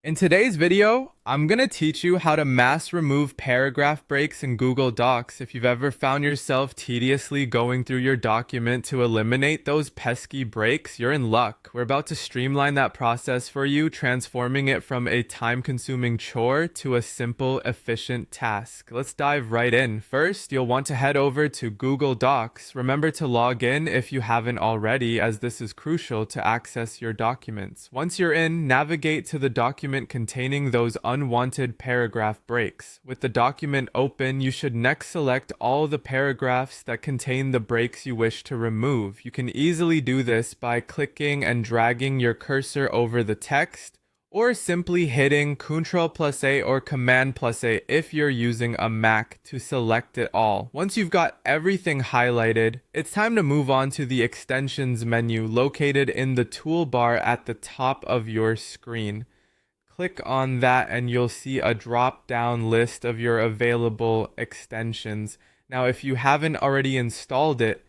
In today's video, I'm going to teach you how to mass remove paragraph breaks in Google Docs. If you've ever found yourself tediously going through your document to eliminate those pesky breaks, you're in luck. We're about to streamline that process for you, transforming it from a time-consuming chore to a simple, efficient task. Let's dive right in. First, you'll want to head over to Google Docs. Remember to log in if you haven't already, as this is crucial to access your documents. Once you're in, navigate to the document containing those unwanted paragraph breaks. With the document open, you should next select all the paragraphs that contain the breaks you wish to remove. You can easily do this by clicking and dragging your cursor over the text, or simply hitting Ctrl+A or Command+A if you're using a Mac to select it all. Once you've got everything highlighted, it's time to move on to the Extensions menu located in the toolbar at the top of your screen. Click on that and you'll see a drop-down list of your available extensions. Now, if you haven't already installed it,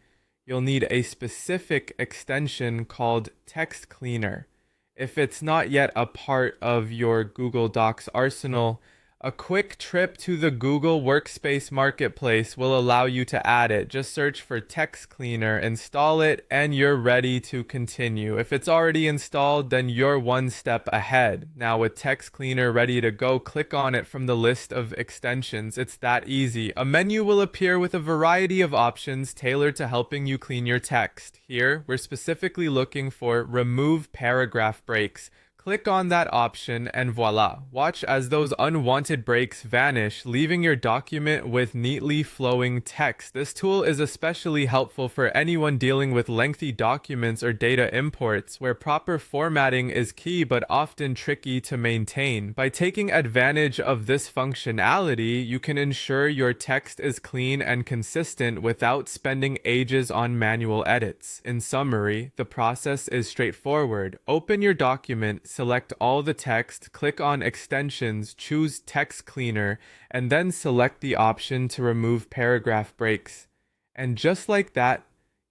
you'll need a specific extension called Text Cleaner. If it's not yet a part of your Google Docs arsenal, a quick trip to the Google Workspace Marketplace will allow you to add it. Just search for Text Cleaner, install it, and you're ready to continue. If it's already installed, then you're one step ahead. Now, with Text Cleaner ready to go, click on it from the list of extensions. It's that easy. A menu will appear with a variety of options tailored to helping you clean your text. Here, we're specifically looking for Remove Paragraph Breaks. Click on that option and voila, watch as those unwanted breaks vanish, leaving your document with neatly flowing text. This tool is especially helpful for anyone dealing with lengthy documents or data imports, where proper formatting is key but often tricky to maintain. By taking advantage of this functionality, you can ensure your text is clean and consistent without spending ages on manual edits. In summary, the process is straightforward. Open your document, select all the text, click on Extensions, choose Text Cleaner, and then select the option to remove paragraph breaks. And just like that,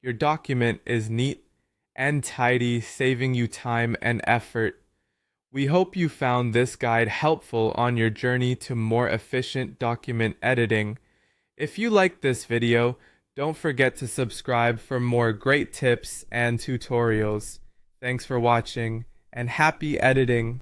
your document is neat and tidy, saving you time and effort. We hope you found this guide helpful on your journey to more efficient document editing. If you liked this video, don't forget to subscribe for more great tips and tutorials. Thanks for watching, and happy editing!